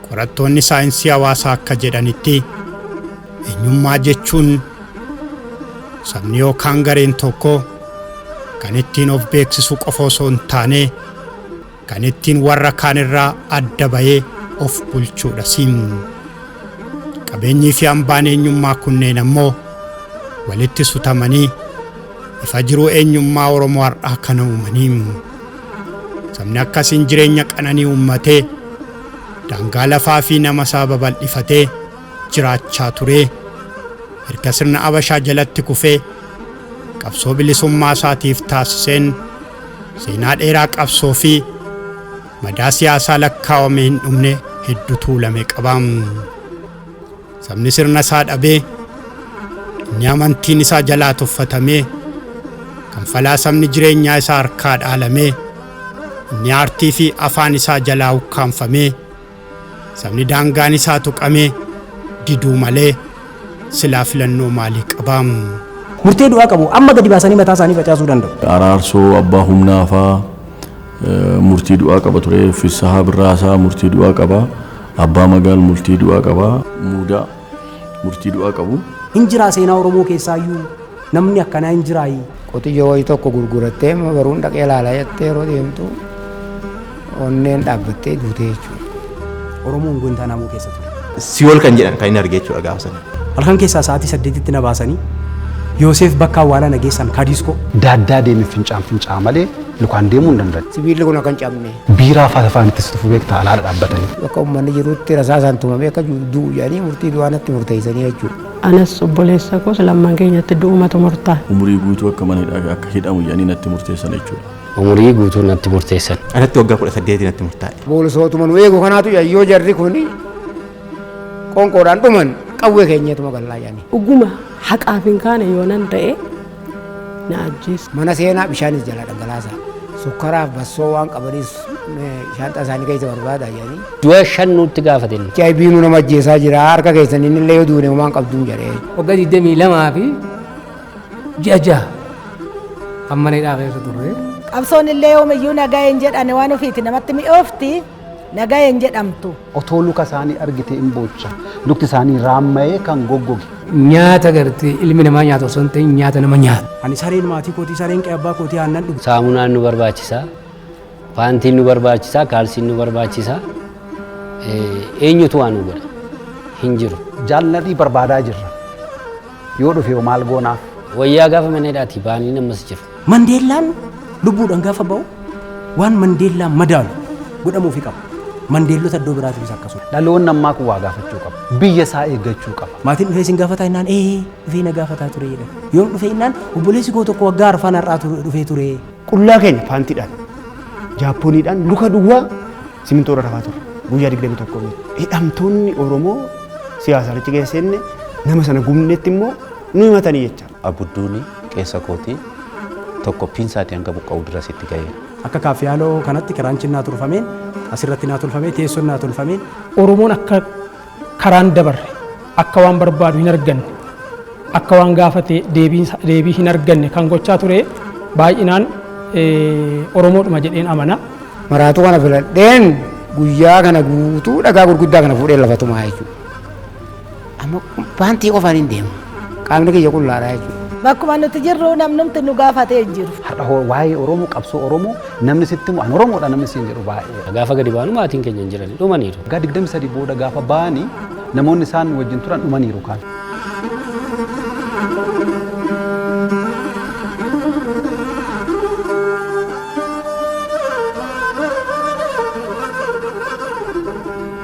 Qorattoonni saayinsii hawaasaa akka jedhanitti eenyummaa jechuun sabni yookaan gareen tokko kan ittiin of beeksisu qofa osoo hin taane kan ittiin warra kaan irraa adda bahee of bulchuudha. Qabeenyii fi hambaan eenyummaa kunneen ammoo walitti sutamanii ifa jiruu eenyummaa Oromoo har'aa kana uumanii sabni akkasiin jireenya qananii uummatee daangaa lafaa fi nama isaa babal'ifatee jiraachaa ture. Erga sirna Abashaa jalatti kufee qabsoo bilisummaa isaatiif taasiseen seenaa dheeraa qabsoo fi madaa siyaasaa lakkaawamee hin dhumne hedduu tuulame qaba. Sabni sirna isaa dhabee inni amantiin isaa jalaa tuffatamee kan falaasamni jireenyaa isaa harkaa dhaalamee inni aartii fi afaan isaa jalaa ukkaanfamee sabni daangaan isaa tuqamee diduu malee silaa filannoo maalii qaba? Murtee du'aa qabu amma gadi baasanii mataa isaanii facaasuu danda'u. Araarsoo abbaa humnaa fa'aa murtii du'aa qaba ture. Fissahaa Birraasaa murtii du'aa qaba. Abbaa Magaal murtii du'aa qaba. Muudaa murtii du'aa qabu. Injiraa seenaa Oromoo keessaayyuu namni akkanaa injiraayi. Qotiyyoo wayii tokko gurgurattee baruun dhaqee ilaalaa jettee yeroo deemtu onneen dhaabbattee duutee jechuudha. Oromoon gontaa namoo keessa ture. Siyool kan jedhan kan inni argee jechuudha gaafa sana. Halkan keessaa sa'aatii 8tti na baasanii Yoosef bakka awwaalaa nageessan kaadiiskoo. Daaddaa deeme fincaan malee lukaan deemuu hin danda'an. Sibiilli kun akka hin cabne. Biiraa afaan itti tufu beektaa alaala dhaabbatanii. Bakka uummanni jirutti rasaasaan tumamee akka du'u jedhanii murtii du'aa natti murteessanii jechuudha. Anas obboleessa koos lammaan keenyatti du'umatu murtaa. Umurii guutuu akka mana akka hidhamu jedhanii natti murteessan jechuudha. Umurii guutuu natti murteessan. Anatti waggaa 18 natti murtaa'e. Boolisootuma nu eegu kanaatu yoo jarri kun qonqoodhaan dhuman qawwee keenyatuma gallaa jedhanii. Dhuguma haqaaf hin kaane yoo nan ta'e na ajjees. Mana seenaa bishaanis jala dhangalaasa. Sukkaraaf bassoo waan qabaniis shaanxaa isaanii keessa barbaadaa jedhanii. Du'a 5 nutti gaafatin. HIV nu nama ajjeesaa jira harka keessan inni illee yoo duune waan qabduun jedhee. Waggaa 22 fi ji'a 6 ammanee dhaafeessa turre. Qabsoon illee yoomiyyuu nagayeen jedhane waan ofiiti namatti mi'oofti nagayeen jedhamtu. Otoo luka isaanii argite hin boocha. Lukti isaanii raamma'ee kan goggoge. Nyaata gartee ilmi namaa nyaata osoo hin ta'in nyaata nama nyaata. Ani sareen maatii kootii sareen qe'ee abbaa kootii aannan dhugu. Saamunaan nu barbaachisa. Paantiin nu barbaachisa. Kaalsiin nu barbaachisa. Eenyutu waan nu godha? Hin jiru. Jaalladhii barbaadaa jirra. Yoo dhufe maal goonaaf? Wayyaa gaafa maneedhaati baanii namas jiru. Mandeellaan lubbuudhaan gaafa ba'u waan Mandeellaan madaalu godhamuufi qaba. Mandeellota iddoo biraatiifis akkasuma. Dhaloonni ammaa kun waa gaafachuu qaba. Biyya isaa eeggachuu qaba. Maatiin dhufee sin gaafataa innaan dhufee na gaafataa ture jedha. Yoo dhufee innaan obboleessi koo tokko waggaa arfaan har'aa dhufee ture. Qullaa keenya paantiidhaan Jaappooniidhaan luka duwwaa simintoora rafaa ture. Guyyaa 21 hidhamtoonni Oromoo siyaasaan achi keessenne nama sana gumnetti immoo nu himatanii jecha. Abudduuni keessa kootii tokko piinsaati hanga buqqa'u dirasitti ga'e. Akka kaaffiyaaloo kanatti kiraanchiin naa tolfameen asirratti naa tolfamee teessoon naa tolfameen. Oromoon akka karaan dabarre akka waan barbaadu hin arganne akka waan gaafate deebii hin arganne kan gochaa ture baay'inaan Oromoodhuma jedheen amana. Maraatu kana filadheen guyyaa kana guutuu dhagaa gurguddaa kana fuudhee lafa tumaa jechuudha. Amma paantii qofaan hin deemu. Qaamni kiyya qullaadha jechuudha. Bakkuma nuti jirru namnumti nu gaafatee hin jiru. Har'a waa'ee Oromoo qabsoo Oromoo namni sitti an Oromoodha namni siin jedhu baay'ee. Gaafa gadi baanu maatiin keenya hin jiran dhumaniiru. Waggaa 23 booda gaafa baanii namoonni isaan wajjin turan dhumaniiru kaan.